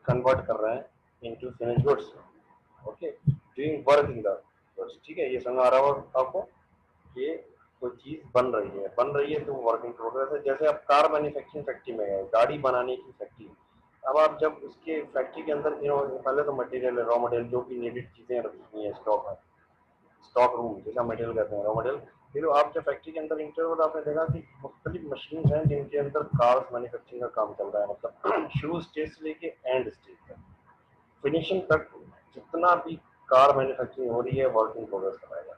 Convert कर रहे हैं into finish goods. Okay, doing work in the goods. ठीक है, ये समझ आ रहा होगा आपको, ये कोई चीज बन रही है तो वर्क इन प्रोग्रेस है। जैसे आप कार मैन्युफैक्चरिंग फैक्ट्री में गए, गाड़ी बनाने की फैक्ट्री, अब आप जब उसके फैक्ट्री के अंदर पहले तो मटेरियल, रॉ मटेरियल जो भी नीडेड चीजें रखी हुई हैं स्टॉक में, स्टॉक रूम जैसा मटेरियल कहते हैं, रॉ मटेरियल। फिर आप जब फैक्ट्री के अंदर इंटर हो तो आपने देखा कि मुख्तलिफ मशीन हैं जिनके अंदर कार्स मैन्युफैक्चरिंग का काम चल रहा है, मतलब शुरू स्टेज से लेके एंड स्टेज तक, फिनिशिंग तक जितना भी कार मैन्युफैक्चरिंग हो रही है वर्क इन प्रोग्रेस कराएगा।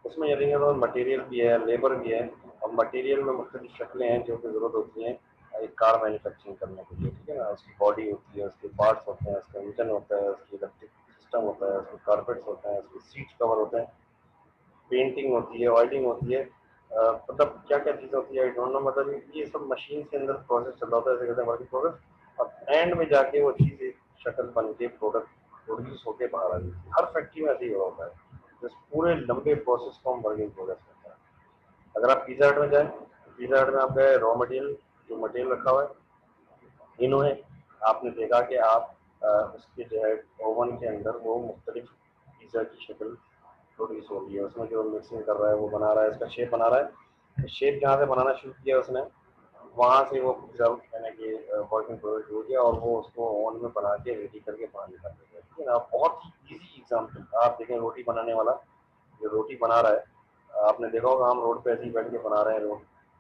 उसमें यदि तो मटेरियल भी है, लेबर भी है, और मटेरियल में मुख्तलिफ शक्लें हैं जो कि ज़रूरत होती हैं एक कार मैन्युफैक्चरिंग करने के लिए। ठीक है ना, उसकी बॉडी होती है, उसके पार्ट्स होते हैं, उसका इंजन होता है, उसकी इलेक्ट्रिक सिस्टम होता है, उसके कारपेट्स होते हैं, उसके सीट कवर होते हैं, पेंटिंग होती है, ऑयलिंग होती है, मतलब क्या क्या चीज़ होती है आई डोंट नो, मतलब ये सब मशीन के अंदर प्रोसेस चल रहा होता है, जैसे कहते हैं वर्क इन प्रोग्रेस। अब एंड में जाके वो चीज़ एक शक्ल बन के प्रोडक्ट प्रोड्यूस होकर बाहर आ जाती है। हर फैक्ट्री में ऐसे ही होता है, जिस पूरे लंबे प्रोसेस को हम वर्क इन प्रोग्रेस कहते हैं। अगर आप पिज़्ज़ा हट में जाएँ, पिज़्ज़ा हट में आप गए, रॉ मटेरियल जो मटेरियल रखा हुआ है, इन्होंने आपने देखा कि आप उसके जो है ओवन के अंदर वो मुख्तलिफ पिज़्ज़ा की शक्ल प्रोड्यूस हो रही है, उसमें जो मिक्सिंग कर रहा है वो बना रहा है, इसका शेप बना रहा है। शेप जहाँ से बनाना शुरू किया उसने, वहाँ से वो पिज़्ज़ा यानी कि वर्क इन प्रोग्रेस हो गया, और वो उसको ओवन में बना के रेडी करके बाहर निकाल देगा। ठीक है ना, बहुत ही ईजी एग्जाम्पल। आप देखें रोटी बनाने वाला जो रोटी बना रहा है, आपने देखा होगा हम रोड पे ऐसे ही बैठ के बना रहे हैं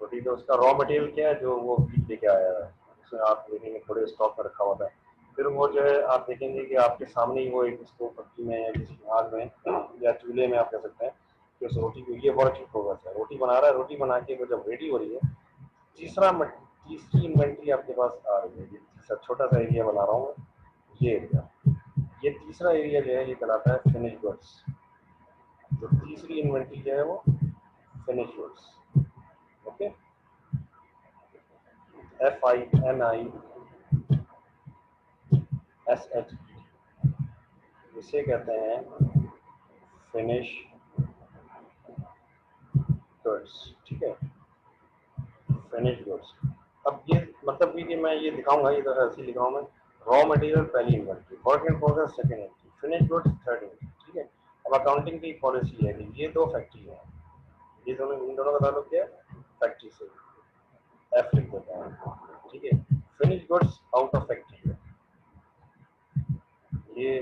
रोटी, तो उसका रॉ मटेरियल क्या है, जो वो बीज लेके आया है, उसमें आप देखेंगे थोड़े स्टॉक में रखा होता है। फिर वो जो है आप देखेंगे कि आपके सामने ही वो एक उसको पत्ती में या किसी आग में या चूल्हे में आप कह सकते हैं कि उस रोटी को, ये वर्क इन प्रोग्रेस है। रोटी बना रहा है, रोटी बना के वो जब रेडी हो रही है, तीसरी इन्वेंट्री आपके पास आ रही है। ये तीसरा छोटा सा एरिया बना रहा हूँ, ये एरिया, ये तीसरा एरिया जो है ये कहलाता है फिनिश गुड्स। जो तीसरी इन्वेंट्री जो है वो फिनिश गुड्स। ओके, FINISH, इसे कहते हैं फिनिश गुड्स। ठीक है, फिनिश गुड्स। अब ये मतलब कि मैं ये दिखाऊंगा, ये तो ऐसे लिखा हूं मैं, रॉ मटेरियल पहली inventory, work in progress second inventory, finish goods third inventory. ठीक है, अब अकाउंटिंग की पॉलिसी है कि ये दो फैक्ट्री है, ये दोनों, इन दोनों का ताल्लुक क्या है, फैक्ट्री से, एफ लिख देता है। ठीक है, finish goods out of factory है, ये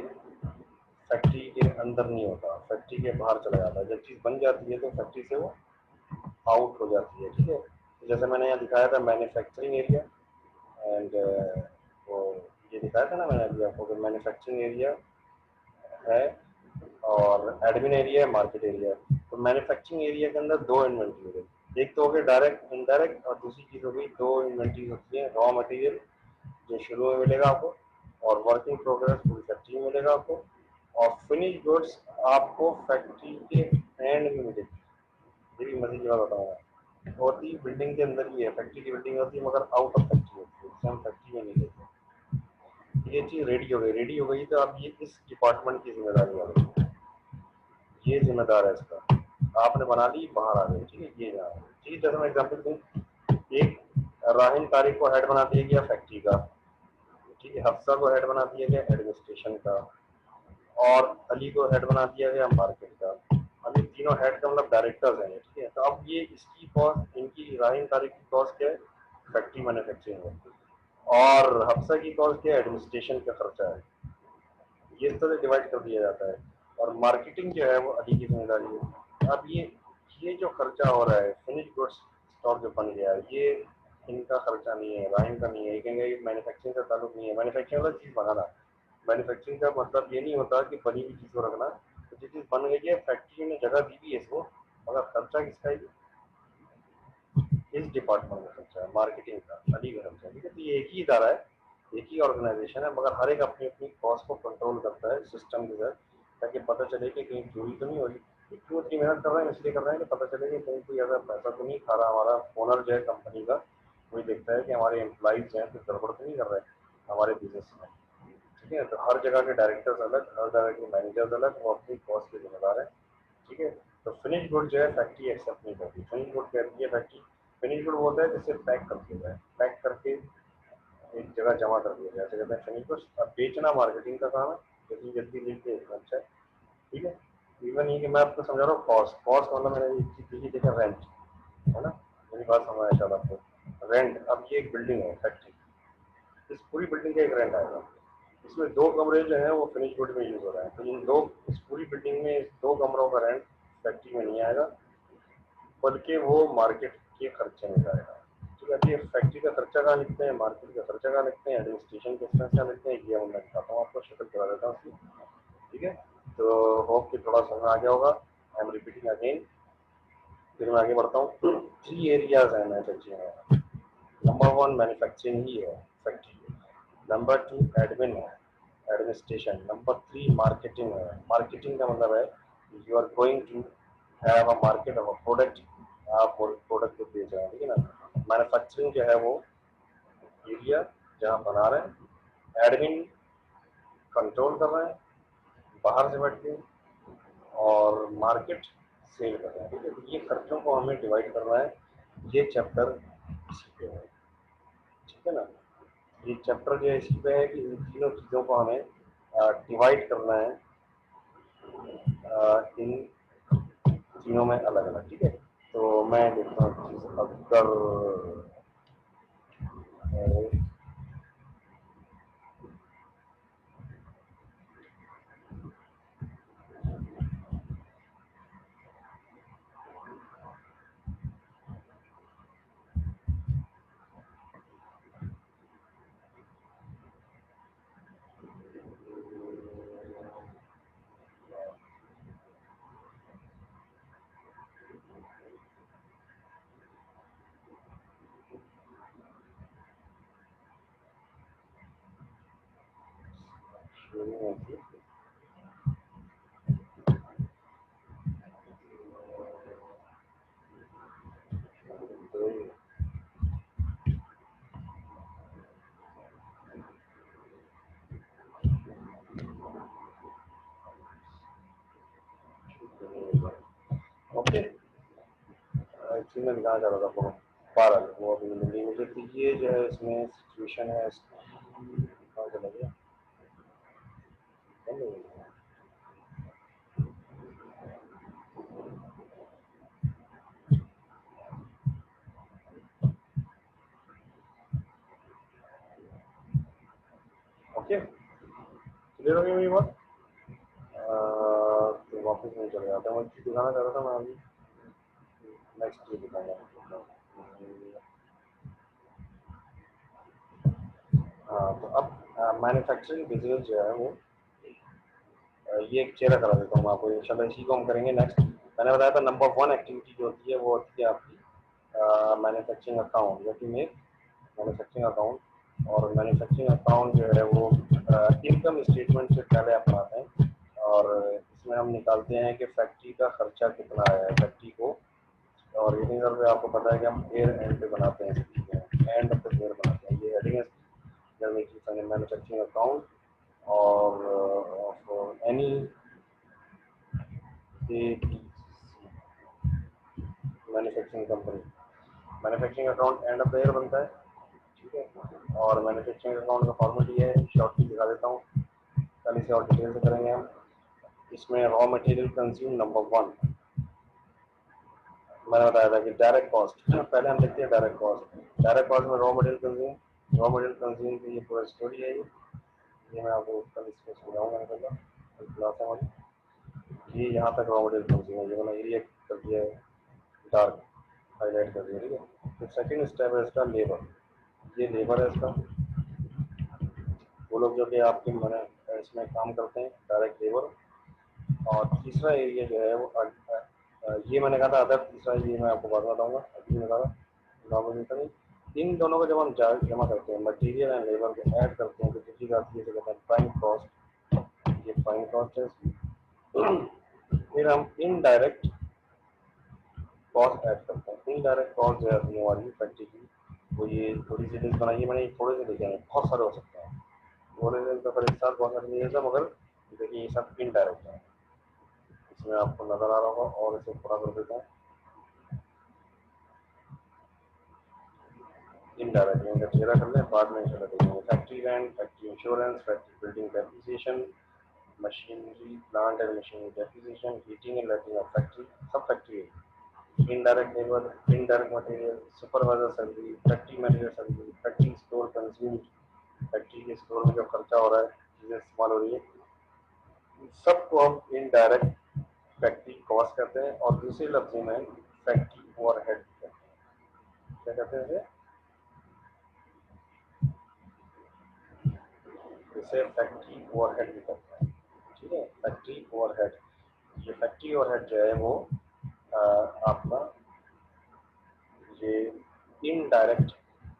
फैक्ट्री के अंदर नहीं होता, फैक्ट्री के बाहर चला जाता है। जब चीज़ बन जाती है तो फैक्ट्री से वो आउट हो जाती है। ठीक है, तो जैसे मैंने यहाँ दिखाया था मैन्युफैक्चरिंग एरिया एंड वो ये दिखाया था ना मैंने अभी आपको कि मैन्युफैक्चरिंग एरिया है और एडमिन एरिया है, मार्केट एरिया है। तो मैन्युफैक्चरिंग एरिया के अंदर दो इन्वेंट्री हो गई, एक तो हो गई डायरेक्ट इनडायरेक्ट, और दूसरी चीज़ हो गई, दो इन्वेंट्री होती है, रॉ मटेरियल जो शुरू में मिलेगा आपको, और वर्क इन प्रोग्रेस पूरी फैक्ट्री में मिलेगा आपको, और फिनिश गुड्स आपको फैक्ट्री के एंड में मिलेगी। ये भी मजे की बात बताऊंगा, होती बिल्डिंग के अंदर ही है, फैक्ट्री की बिल्डिंग होती है मगर आउट ऑफ फैक्ट्री होती है, जिसे हम फैक्ट्री में नहीं लेते। ये चीज़ रेडी हो गई तो अब ये इस डिपार्टमेंट की जिम्मेदारी आ गई, ये जिम्मेदार है इसका, आपने बना ली बाहर आ गई। ठीक है, ये यहाँ ठीक है, जैसे मैं एग्जाम्पल दूँ, एक राहिन तारिक को हेड बना दिया गया फैक्ट्री का, ठीक है, हफ्सा को हेड बना दिया गया एडमिनिस्ट्रेशन का, और अली को हेड बना दिया गया मार्केट का। अब ये तीनों हेड का मतलब डायरेक्टर्स हैं। ठीक है, तो अब ये इसकी कॉस्ट, इनकी राहिन तारिक की कॉस्ट क्या है, फैक्ट्री मैन्युफैक्चरिंग है, और हफ्सा की कॉस्ट क्या है, एडमिनिस्ट्रेशन का खर्चा है। ये इस तरह डिवाइड कर दिया जाता है, और मार्केटिंग जो है वो अली की जिम्मेदारी है। अब ये जो खर्चा हो रहा है, फिनिश गुड्स स्टॉक जो बन गया है, ये इनका खर्चा नहीं है, राहिन का नहीं है। ये कहेंगे मैन्युफैक्चरिंग का ताल्लुक नहीं है, मैन्युफैक्चरिंग वाला चीज़ बनाना, मैन्युफैक्चरिंग का मतलब ये नहीं होता कि बनी हुई चीज़ को रखना। तो जो चीज़ बन गई है फैक्ट्री ने जगह दी भी है इसको, मगर खर्चा किसका है, इस डिपार्टमेंट में खर्चा है, मार्केटिंग का, अली का खर्चा है। ठीक है, तो ये एक ही इदारा है, एक ही ऑर्गेनाइजेशन है, मगर हर एक अपनी अपनी कॉस्ट को कंट्रोल करता है सिस्टम के साथ, ताकि पता चले कि कहीं चोरी तो नहीं हो रही। क्यों इतनी मेहनत कर रहे हैं, इसलिए कर रहे हैं कि पता चले कि कहीं कोई अगर पैसा तो नहीं खा रहा, हमारा ओनर जो है कंपनी का, कोई देखता है कि हमारे एम्प्लॉइज हैं तो गड़बड़ तो नहीं कर रहे हैं हमारे बिजनेस में। ठीक है, तो हर जगह के डायरेक्टर्स अलग, हर जगह के मैनेजर्स अलग, वो अपनी कॉस्ट के जिम्मेदार है। ठीक है, तो फिनिश गुड जो है फैक्ट्री एक्सेप्ट नहीं करती, फिनिश गुड कहती है फैक्ट्री, फिनिश गुड होता है जिसे पैक करके है, पैक करके एक जगह जमा कर दिया जाए, जैसे कहते हैं फिनिश गुड्स। अब बेचना मार्केटिंग का काम है, जल्दी जल्दी लेके अच्छा है, ठीक है। इवन ये कि मैं आपको समझा रहा हूँ कॉस्ट, कॉस्ट मतलब मैंने एक चीज देखी, देखा रेंट, है ना, मेरी बात समझ आया शायद आपको। रेंट, अब ये एक बिल्डिंग है फैक्ट्री, इस पूरी बिल्डिंग का एक रेंट आएगा, इसमें 2 कमरे जो है वो फिनिश गुड में यूज हो रहे हैं, तो इन दो, इस पूरी बिल्डिंग में इस 2 कमरों का रेंट फैक्ट्री में नहीं आएगा, बल्कि वो मार्केट के खर्चे में जाएगा। ठीक है, ये फैक्ट्री का खर्चा कहाँ लिखते हैं, मार्केट का खर्चा कहाँ लिखते हैं, एडमिनिस्ट्रेशन के एक्सपेंस क्या लिखते हैं, ये मैं दिखाता हूँ आपको, शक्ल करा देता हूँ उसकी। ठीक है, तो होप कि थोड़ा समझ आ गया होगा। आई एम रिपीटिंग अगेन, फिर मैं आगे बढ़ता हूँ। 3 एरियाज है मैन्युफैक्चरिंग में। नंबर 1 मैन्युफैक्चरिंग ही है, फैक्ट्री। नंबर 2 एडमिन है, एडमिनिस्ट्रेशन। नंबर 3 मार्केटिंग है, मार्केटिंग का मतलब है you are going to have a market of a product, आप प्रोडक्ट को बेच रहे हैं, ठीक है ना। मैन्युफैक्चरिंग जो है वो एरिया जहाँ बना रहे हैं, एडमिन कंट्रोल कर रहे हैं बाहर से बैठ के, और मार्केट सेल कर रहे हैं, ठीक है। तो ये खर्चों को हमें डिवाइड करना है, ये चैप्टर इसी पे है, ठीक है ना। ये चैप्टर जो है इसी पे है कि इन तीनों चीज़ों को हमें डिवाइड करना है इन तीनों में अलग अलग, ठीक है। तो मैं देखता हूँ अगर ओके, एक्चुअली मैं दिखाना चाह रहा था आपको 12, वो अभी मिली मुझे, तो ये जो है इसमें सिचुएशन है, कहाँ चला गया, ओके, क्लियर हो गई मेरी बात। तो वापस नहीं चले जाता, मैं दिखाना चाह रहा था मैं अभी, नेक्स्ट दिखाऊंगा। हाँ, तो अब मैन्युफैक्चरिंग बिजनेस जो है वो, ये एक चेहरा करा देता हूँ मैं आपको, इंशाल्लाह इसी को हम करेंगे नेक्स्ट। मैंने बताया था नंबर 1 एक्टिविटी जो होती है वो होती है आपकी मैन्युफैक्चरिंग अकाउंट, जो कि मेक मैन्युफैक्चरिंग अकाउंट। और मैन्युफैक्चरिंग अकाउंट जो है वो इनकम स्टेटमेंट से पहले आप बनाते हैं, और इसमें हम निकालते हैं कि फैक्ट्री का खर्चा कितना आया है फैक्ट्री को। और ये पे आपको पता है कि हम एयर एंड पे बनाते हैं, एंड ऑफ द ईयर बनाते हैं, ये हेडिंग है मैन्युफैक्चरिंग अकाउंट। और any manufacturing company, manufacturing account end of the year बनता है, ठीक है। और मैन्युफैक्चरिंग अकाउंट का फॉर्मेट ये है, शॉर्टली दिखा देता हूँ, कल इसे और डिटेल से करेंगे हम। इसमें रॉ मटेरियल कंज्यूम नंबर 1, मैंने बताया था कि डायरेक्ट कॉस्ट, पहले हम देखते हैं डायरेक्ट कॉस्ट। डायरेक्ट कॉस्ट में raw material consume, raw material consume की ये पूरा स्टोरी है, ये मैं आपको कल इसको समझाऊंगा इंशाल्लाह। ये यहाँ तक रॉ मटेरियल कंज्यूम है, ये वाला एरिया कर दिया है डार्क, हाईलाइट कर दिया, ठीक है। तो सेकंड स्टेप है इसका लेबर, ये लेबर है इसका, वो लोग जो कि आपके मैंने इसमें काम करते हैं, डायरेक्ट लेबर। और तीसरा एरिया जो है वो ये मैंने कहा था अदर, तीसरा ये मैं आपको बाद में बताऊंगा, अभी मैंने कहा नॉर्मल करें। इन दोनों को जब हम जमा करते हैं, मटेरियल एंड लेबर को ऐड करते हैं, तो जो चीज़ आती है जो कहते हैं प्राइम कॉस्ट, ये प्राइम कॉस्ट है इसकी। फिर हम इनडायरेक्ट कॉस्ट ऐड करते हैं, इनडायरेक्ट कॉस्ट जो है अपनी वाली फैक्ट्री की, वो ये थोड़ी सी लिस्ट बनाई है मैंने, थोड़े से लिखे हैं, बहुत सारे हो सकते हैं, थोड़े दिन तो फिर एक साथ बहुत सारे नहीं है, मगर देखिए ये सब इनडायरेक्ट है, इसमें आपको नजर आ रहा होगा, और इसे पूरा कर देते हैं। इनडायरेक्ट इनका चेहरा कर लें, बाद में इंशाल्लाह देखेंगे। Factory rent, factory insurance, factory building depreciation, machinery plant and machinery depreciation, heating and lighting of factory, सब फैक्ट्री है। Indirect labour, indirect material, supervisor salary, factory material salary, factory store consumed, factory के store में जो खर्चा हो रहा है, चीजें इस्तेमाल हो रही है, सबको हम इनडायरेक्ट फैक्ट्री कॉस्ट कहते हैं। और दूसरे लफ्ज में फैक्ट्री ओवरहेड कहते हैं। क्या कहते हैं इसे फैक्ट्री ओवरहेड भी कहते हैं। ठीक है, फैक्ट्री ओवरहेड। ये फैक्ट्री ओवरहेड जो है वो आपका ये इनडायरेक्ट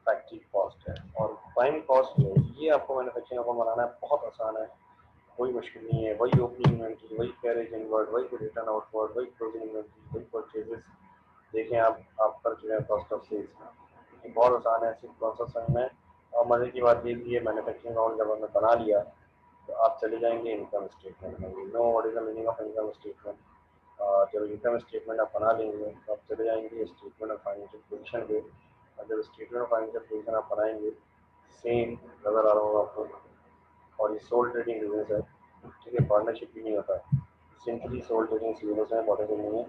फैक्ट्री कॉस्ट है। और प्राइम कॉस्ट जो है ये आपको मैन्युफैक्चरिंग को बनाना है, बहुत आसान है, कोई मुश्किल नहीं है। वही ओपनिंग इन्वेंट्री, वही कैरेज इनवर्ड, वही रिटर्न आउटवर्ड, वही क्लोजिंग इन्वेंट्री, वही परचेजेस। देखें आप कर चुके हैं कॉस्ट ऑफ सेल्स में, ये बहुत आसान है, सिर्फ प्रोसेस समझना है। और मजे की बात ये भी है, मैन्युफैक्चरिंग अकाउंट जब हमने बना लिया तो आप चले जाएंगे इनकम स्टेटमेंट में। Know what is the meaning of income statement. जब इनकम स्टेटमेंट आप बना लेंगे तो आप चले जाएंगे स्टेटमेंट ऑफ फाइनेंशियल पोजीशन पे। और जब स्टेटमेंट ऑफ फाइनेंशियल पोजीशन आप बनाएंगे, सेम नज़र आ रहा होगा आपको। और ये सोल ट्रेडिंग बिजनेस है, ठीक है, पार्टनरशिप भी नहीं होता है, सिंपली सोल ट्रेडिंग बिजनेस है, पार्टनरशिप नहीं है।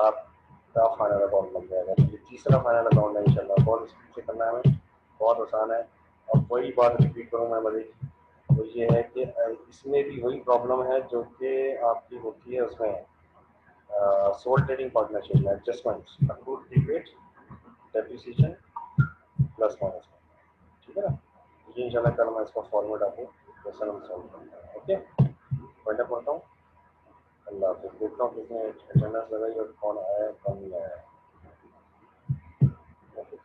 आपका फाइनल अकाउंट बन जाएगा। ये तीसरा फाइनल अकाउंट है इंशाल्लाह, बहुत स्पीड से करना है हमें, बहुत आसान है। और वही बात रिपीट करूँ मैं मजे की, वो ये है कि इसमें भी वही प्रॉब्लम है जो कि आपकी होती है उसमें सोल ट्रेडिंग पार्टनरशिप में, adjustments, accrued prepaid, depreciation, plus minus. ठीक है ना, ये इंशाल्लाह कल मैं इसका फॉर्मेट आपको क्वेश्चन हम सॉल्व करूँगा। ओके, पॉइंट पढ़ता हूँ। अल्लाह हाफिज़। देखता हूँ किसने अटेंडेंस लगाई और कौन आया कौन नहीं आया।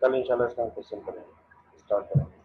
कल इंशाल्लाह इसका क्वेश्चन करेंगे, स्टार्ट करेंगे।